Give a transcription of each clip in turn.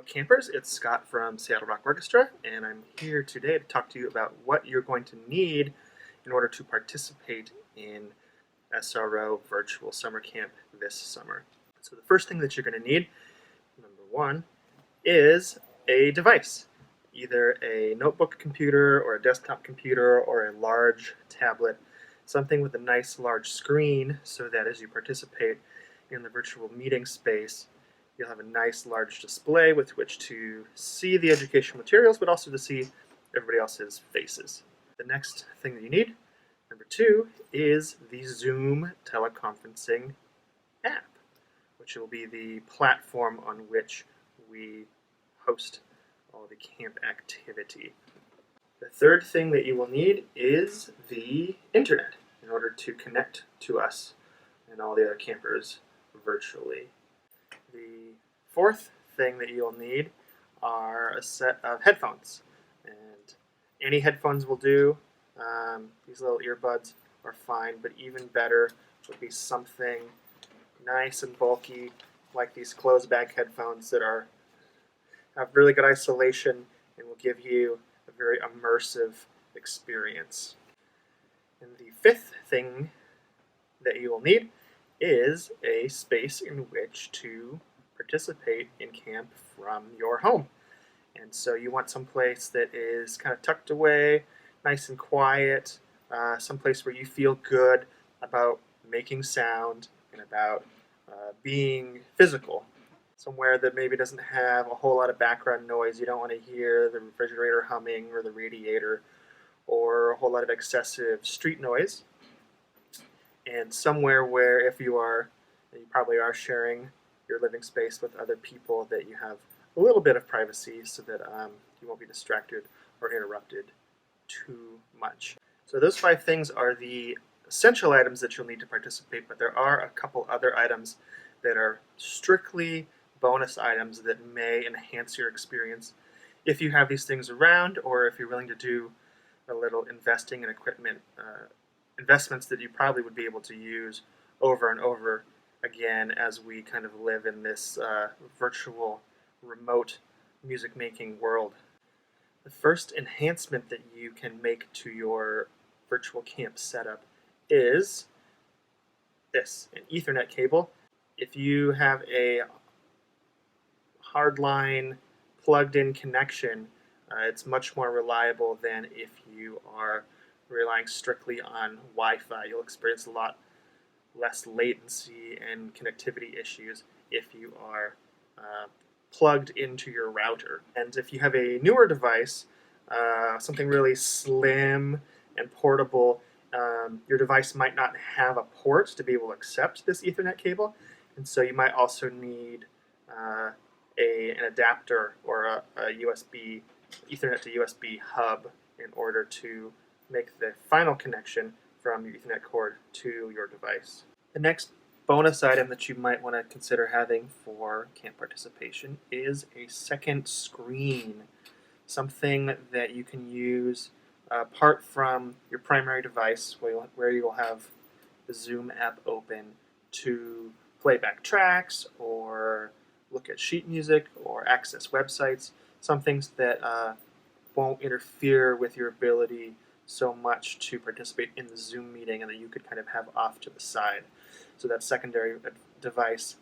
Hello campers, it's Scott from Seattle Rock Orchestra, and I'm here today to talk to you about what you're going to need in order to participate in SRO Virtual Summer Camp this summer. So the first thing that you're going to need, number one, is a device. Either a notebook computer or a desktop computer or a large tablet, something with a nice large screen so that as you participate in the virtual meeting space, you'll have a nice large display with which to see the educational materials, but also to see everybody else's faces. The next thing that you need, number two, is the Zoom teleconferencing app, which will be the platform on which we host all the camp activity. The third thing that you will need is the internet in order to connect to us and all the other campers virtually. The fourth thing that you'll need are a set of headphones, and any headphones will do. These little earbuds are fine, but even better would be something nice and bulky like these closed back headphones that have really good isolation and will give you a very immersive experience. And the fifth thing that you will need is a space in which to participate in camp from your home. And so you want some place that is kind of tucked away, nice and quiet, someplace where you feel good about making sound and about being physical. Somewhere that maybe doesn't have a whole lot of background noise. You don't want to hear the refrigerator humming or the radiator or a whole lot of excessive street noise. And somewhere where if you probably are sharing your living space with other people, that you have a little bit of privacy so that you won't be distracted or interrupted too much. So those 5 things are the essential items that you'll need to participate, but there are a couple other items that are strictly bonus items that may enhance your experience if you have these things around, or if you're willing to do a little investing in equipment, investments that you probably would be able to use over and over again as we kind of live in this virtual, remote music making world. The first enhancement that you can make to your virtual camp setup is this, an Ethernet cable. If you have a hardline plugged-in connection, it's much more reliable than if you are relying strictly on Wi-Fi. You'll experience a lot less latency and connectivity issues if you are plugged into your router. And if you have a newer device, something really slim and portable, your device might not have a port to be able to accept this Ethernet cable, and so you might also need an adapter or a USB, Ethernet to USB hub in order to make the final connection from your Ethernet cord to your device. The next bonus item that you might want to consider having for camp participation is a second screen, something that you can use apart from your primary device where you'll have the Zoom app open to play back tracks or look at sheet music or access websites, some things that won't interfere with your ability so much to participate in the Zoom meeting and that you could kind of have off to the side. So that secondary device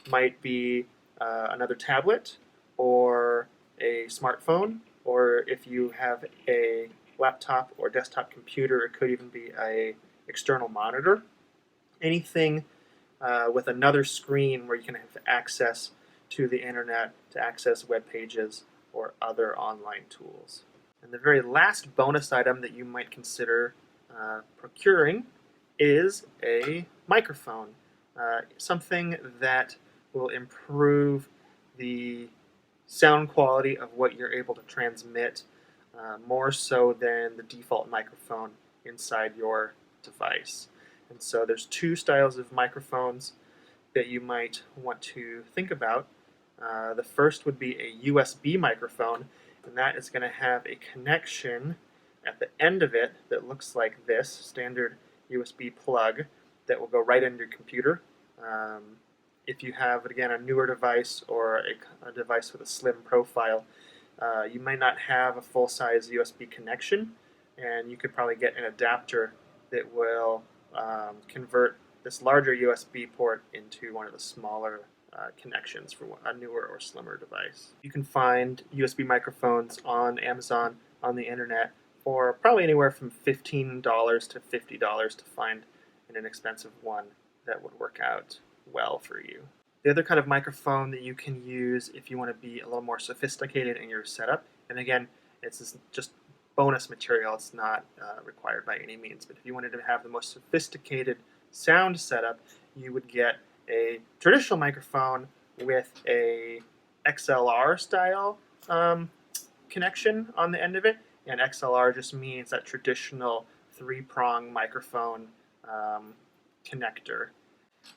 might be another tablet or a smartphone, or if you have a laptop or desktop computer, it could even be an external monitor. Anything with another screen where you can have access to the internet, to access web pages or other online tools. And the very last bonus item that you might consider procuring is a microphone, something that will improve the sound quality of what you're able to transmit more so than the default microphone inside your device. And so there's 2 styles of microphones that you might want to think about. The first would be a USB microphone, and that is going to have a connection at the end of it that looks like this, standard USB plug that will go right into your computer. if you have, again, a newer device or a device with a slim profile, you might not have a full-size USB connection, and you could probably get an adapter that will convert this larger USB port into one of the smaller connections for a newer or slimmer device. You can find USB microphones on Amazon, on the internet, for probably anywhere from $15 to $50 to find an inexpensive one that would work out well for you. The other kind of microphone that you can use if you want to be a little more sophisticated in your setup, and again, it's just bonus material, it's not required by any means, but if you wanted to have the most sophisticated sound setup, you would get a traditional microphone with a XLR style connection on the end of it, and XLR just means that traditional three-prong microphone connector.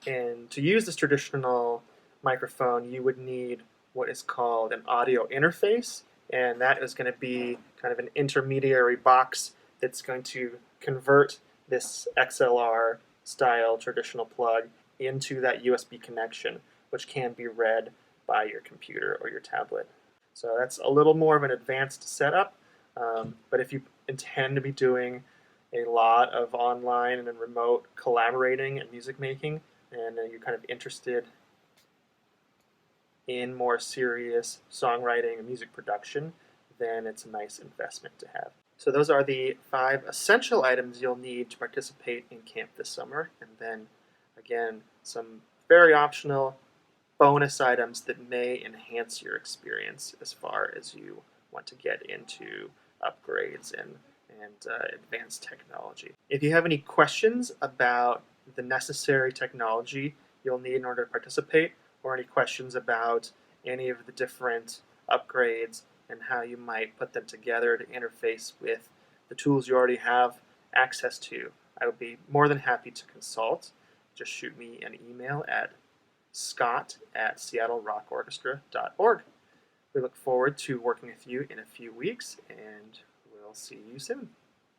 And to use this traditional microphone, you would need what is called an audio interface, and that is going to be kind of an intermediary box that's going to convert this XLR style traditional plug into that USB connection, which can be read by your computer or your tablet. So that's a little more of an advanced setup, but if you intend to be doing a lot of online and remote collaborating and music making, and you're kind of interested in more serious songwriting and music production, then it's a nice investment to have. So those are the 5 essential items you'll need to participate in camp this summer, and then again, some very optional bonus items that may enhance your experience as far as you want to get into upgrades and advanced technology. If you have any questions about the necessary technology you'll need in order to participate, or any questions about any of the different upgrades and how you might put them together to interface with the tools you already have access to, I would be more than happy to consult. Just shoot me an email at scott@seattlerockorchestra.org. We look forward to working with you in a few weeks, and we'll see you soon.